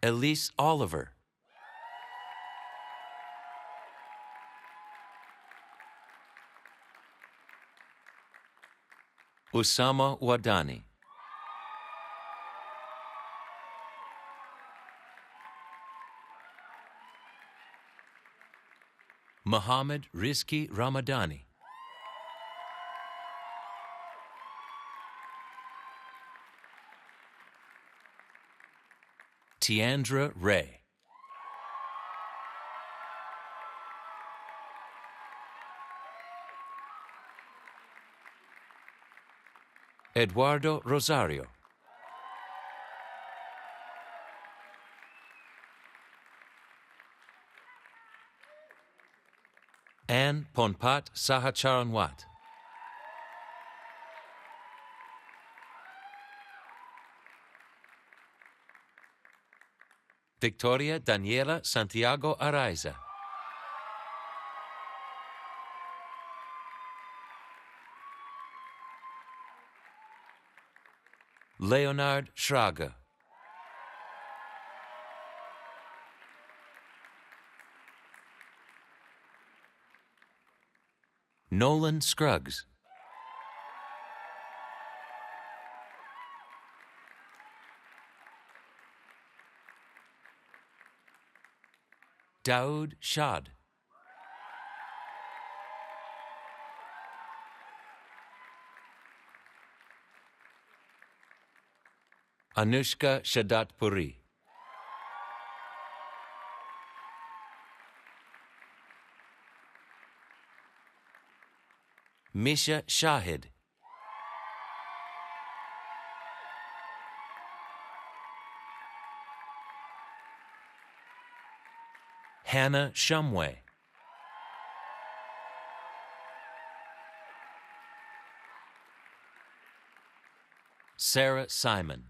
[SPEAKER 4] Elise Oliver. Usama Wadani. Muhammad Rizki Ramadani. Tiandra Ray. Eduardo Rosario. Anne Ponpat Sahacharanwat. Victoria Daniela Santiago Araiza. Leonard Schrager. Nolan Scruggs. Daoud Shad. Anushka Shadatpuri. Misha Shahid. Hannah Shumway. Sarah Simon.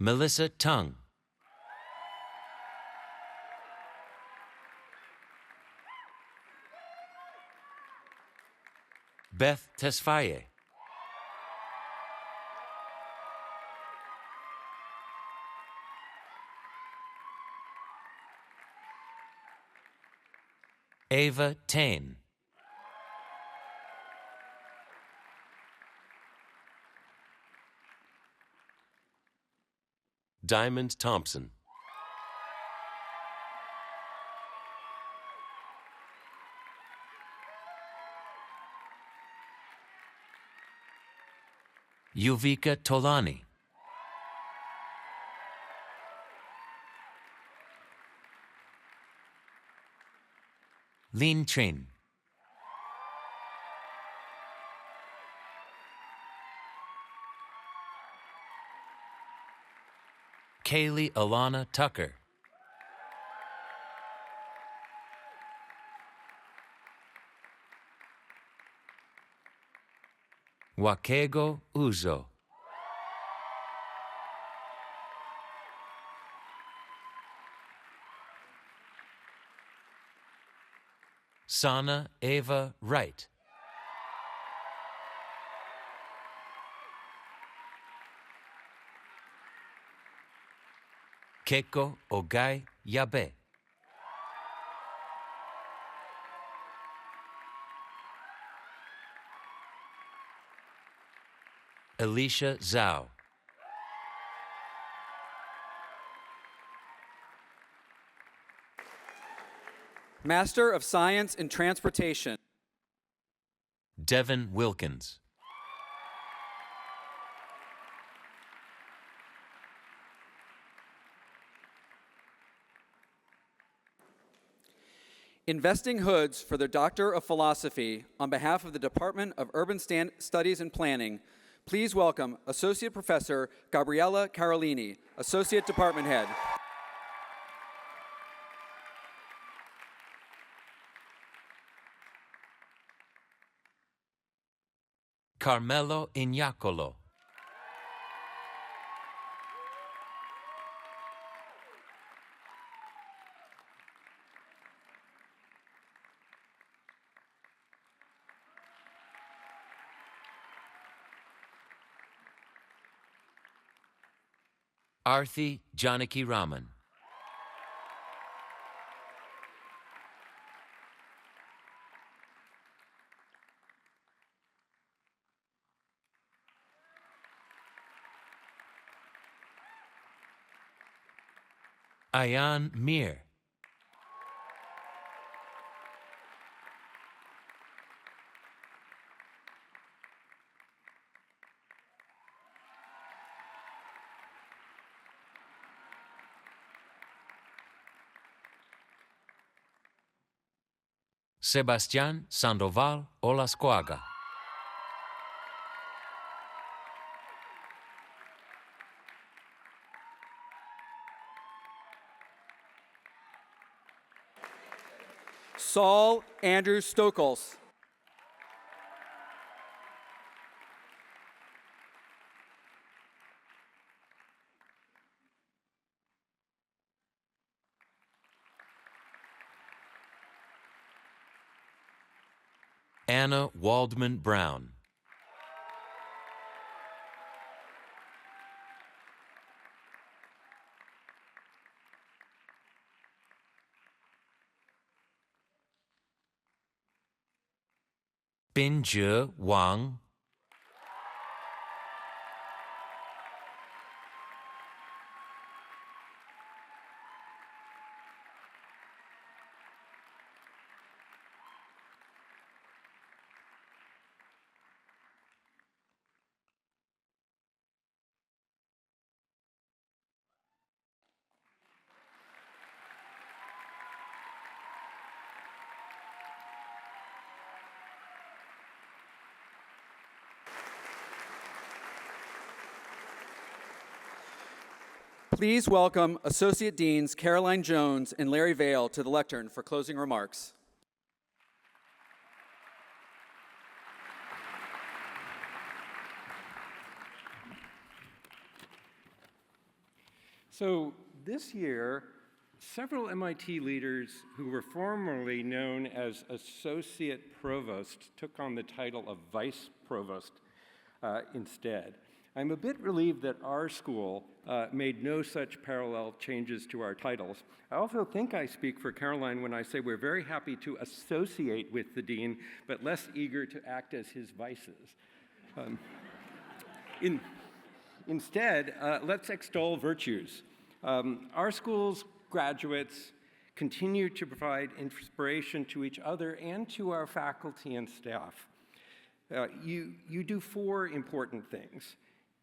[SPEAKER 4] Melissa Tung. Beth Tesfaye. Ava Tain. Diamond Thompson. Yuvika Tolani. Lin Chin. Kaylee Alana Tucker. Wakego Uzo. Sana Ava Wright. Keiko Ogai Yabe. Alicia Zhao.
[SPEAKER 1] Master of Science in Transportation.
[SPEAKER 4] Devin Wilkins.
[SPEAKER 1] Investing Hoods for their Doctor of Philosophy, on behalf of the Department of Urban Studies and Planning, please welcome Associate Professor Gabriella Carolini, Associate Department Head.
[SPEAKER 4] Carmelo Iñacolo. Arthi Janaki Raman. Ayan Mir. Sebastián Sandoval Olascoaga.
[SPEAKER 1] Saul Andrew Stokels.
[SPEAKER 4] Anna Waldman Brown. Binjie Wang.
[SPEAKER 1] Please welcome Associate Deans Caroline Jones and Larry Vail to the lectern for closing remarks.
[SPEAKER 5] So this year, several MIT leaders who were formerly known as Associate Provost took on the title of Vice Provost instead. I'm a bit relieved that our school made no such parallel changes to our titles. I also think I speak for Caroline when I say we're very happy to associate with the dean, but less eager to act as his vices. Instead, let's extol virtues. Our school's graduates continue to provide inspiration to each other and to our faculty and staff. You do four important things.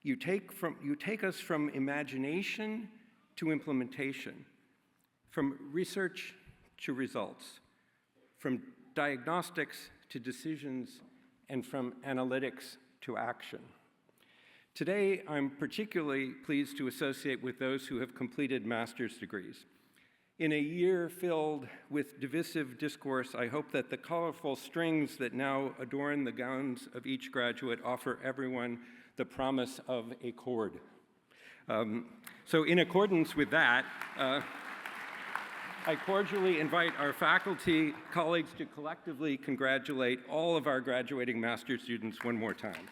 [SPEAKER 5] You take us from imagination to implementation, from research to results, from diagnostics to decisions, and from analytics to action. Today, I'm particularly pleased to associate with those who have completed master's degrees. In a year filled with divisive discourse, I hope that the colorful strings that now adorn the gowns of each graduate offer everyone the promise of a chord. So in accordance with that, I cordially invite our faculty colleagues to collectively congratulate all of our graduating master's students one more time.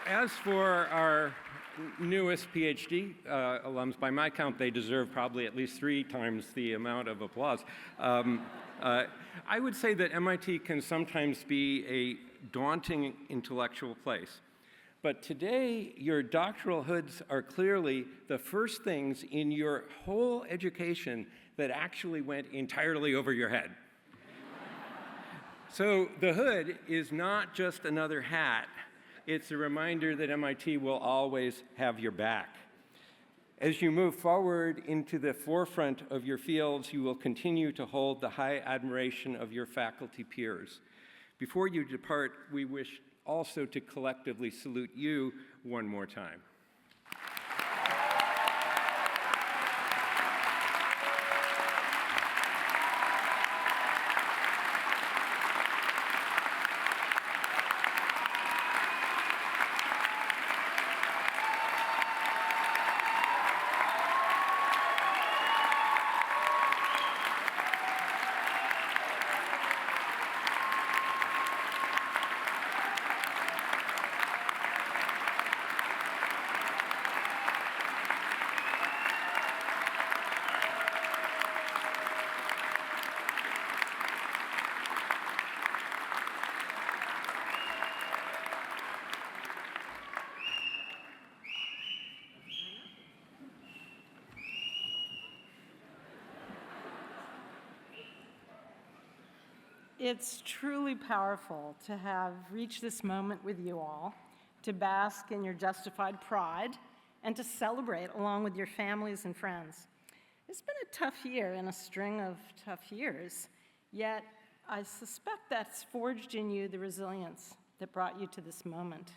[SPEAKER 5] As for our newest PhD alums, by my count, they deserve probably at least 3 times the amount of applause. I would say that MIT can sometimes be a daunting intellectual place. But today, your doctoral hoods are clearly the first things in your whole education that actually went entirely over your head. So the hood is not just another hat. It's a reminder that MIT will always have your back. As you move forward into the forefront of your fields, you will continue to hold the high admiration of your faculty peers. Before you depart, we wish also to collectively salute you one more time.
[SPEAKER 6] It's truly powerful to have reached this moment with you all, to bask in your justified pride, and to celebrate along with your families and friends. It's been a tough year in a string of tough years, yet I suspect that's forged in you the resilience that brought you to this moment.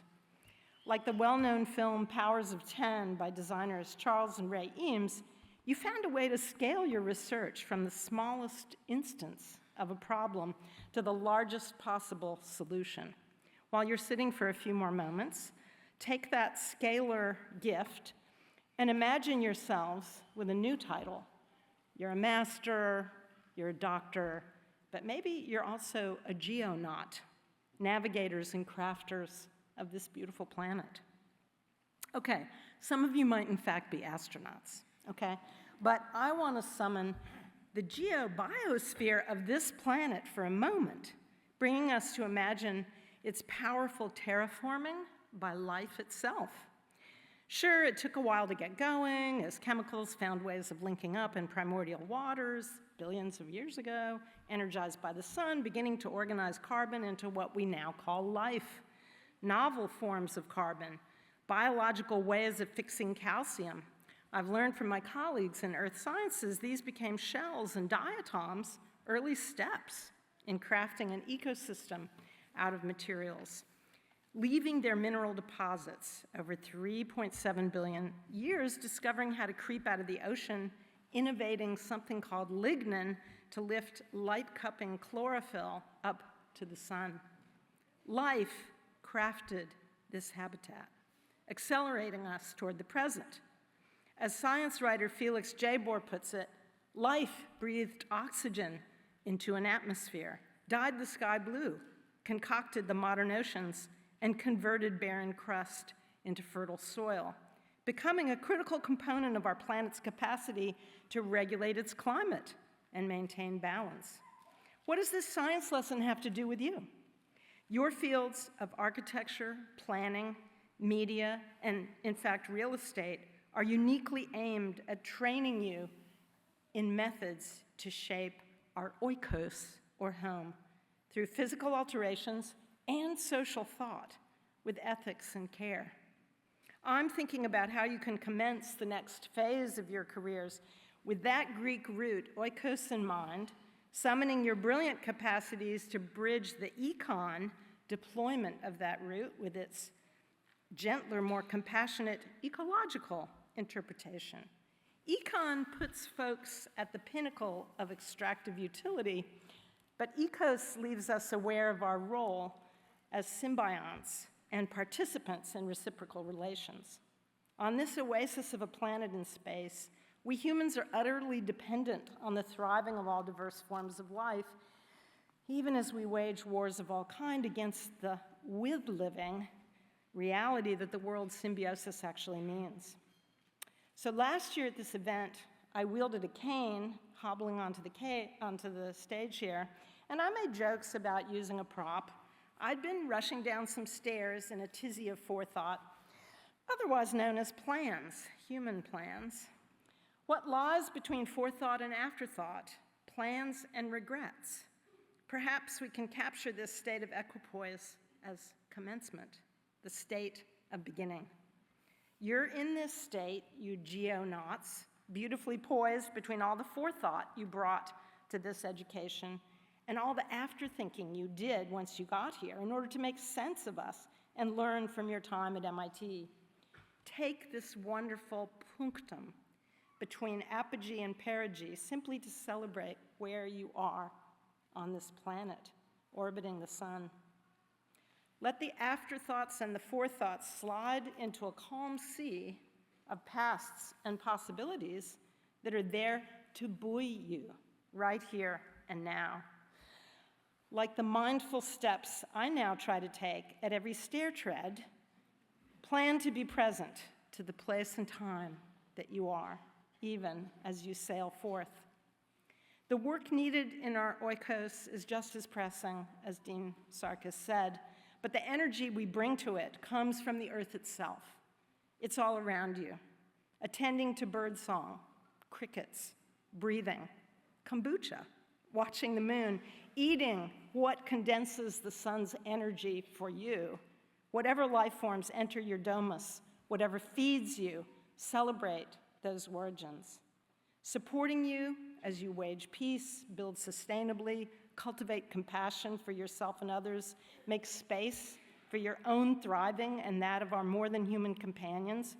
[SPEAKER 6] Like the well-known film Powers of 10 by designers Charles and Ray Eames, you found a way to scale your research from the smallest instance of a problem to the largest possible solution. While you're sitting for a few more moments, take that scalar gift and imagine yourselves with a new title. You're a master, you're a doctor, but maybe you're also a geonaut, navigators and crafters of this beautiful planet. Okay, some of you might in fact be astronauts, okay? But I want to summon the geobiosphere of this planet for a moment, bringing us to imagine its powerful terraforming by life itself. Sure, it took a while to get going, as chemicals found ways of linking up in primordial waters billions of years ago, energized by the sun, beginning to organize carbon into what we now call life. Novel forms of carbon, biological ways of fixing calcium. I've learned from my colleagues in earth sciences, these became shells and diatoms, early steps in crafting an ecosystem out of materials, leaving their mineral deposits over 3.7 billion years, discovering how to creep out of the ocean, innovating something called lignin to lift light-cupping chlorophyll up to the sun. Life crafted this habitat, accelerating us toward the present. As science writer Felix Jabor puts it, life breathed oxygen into an atmosphere, dyed the sky blue, concocted the modern oceans, and converted barren crust into fertile soil, becoming a critical component of our planet's capacity to regulate its climate and maintain balance. What does this science lesson have to do with you? Your fields of architecture, planning, media, and in fact, real estate are uniquely aimed at training you in methods to shape our oikos, or home, through physical alterations and social thought with ethics and care. I'm thinking about how you can commence the next phase of your careers with that Greek root, oikos, in mind, summoning your brilliant capacities to bridge the econ deployment of that root with its gentler, more compassionate ecological interpretation. Econ puts folks at the pinnacle of extractive utility, but ecos leaves us aware of our role as symbionts and participants in reciprocal relations. On this oasis of a planet in space, we humans are utterly dependent on the thriving of all diverse forms of life, even as we wage wars of all kind against the with living, reality that the word symbiosis actually means. So last year at this event, I wielded a cane, hobbling onto the stage here, and I made jokes about using a prop. I'd been rushing down some stairs in a tizzy of forethought, otherwise known as plans, human plans. What lies between forethought and afterthought, plans and regrets? Perhaps we can capture this state of equipoise as commencement, the state of beginning. You're in this state, you geonauts, beautifully poised between all the forethought you brought to this education and all the afterthinking you did once you got here in order to make sense of us and learn from your time at MIT. Take this wonderful punctum between apogee and perigee simply to celebrate where you are on this planet, orbiting the sun. Let the afterthoughts and the forethoughts slide into a calm sea of pasts and possibilities that are there to buoy you right here and now. Like the mindful steps I now try to take at every stair tread, plan to be present to the place and time that you are, even as you sail forth. The work needed in our oikos is just as pressing, as Dean Sarkis said, but the energy we bring to it comes from the earth itself. It's all around you, attending to birdsong, crickets, breathing, kombucha, watching the moon, eating what condenses the sun's energy for you. Whatever life forms enter your domus, whatever feeds you, celebrate those origins. Supporting you as you wage peace, build sustainably, cultivate compassion for yourself and others, make space for your own thriving and that of our more than human companions.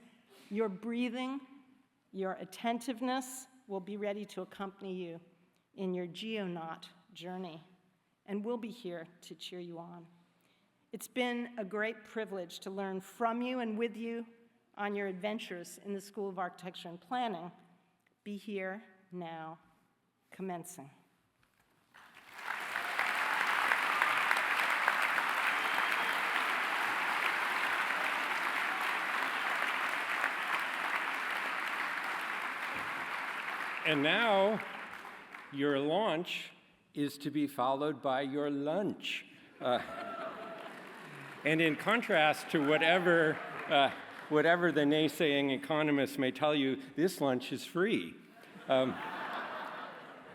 [SPEAKER 6] Your breathing, your attentiveness will be ready to accompany you in your geonaut journey, and we'll be here to cheer you on. It's been a great privilege to learn from you and with you on your adventures in the School of Architecture and Planning. Be here now, commencing.
[SPEAKER 5] And now, your launch is to be followed by your lunch. And in contrast to whatever the naysaying economists may tell you, this lunch is free.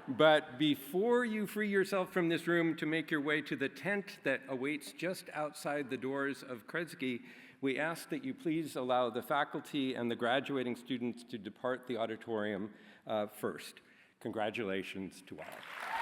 [SPEAKER 5] But before you free yourself from this room to make your way to the tent that awaits just outside the doors of Kresge, we ask that you please allow the faculty and the graduating students to depart the auditorium first. Congratulations to all.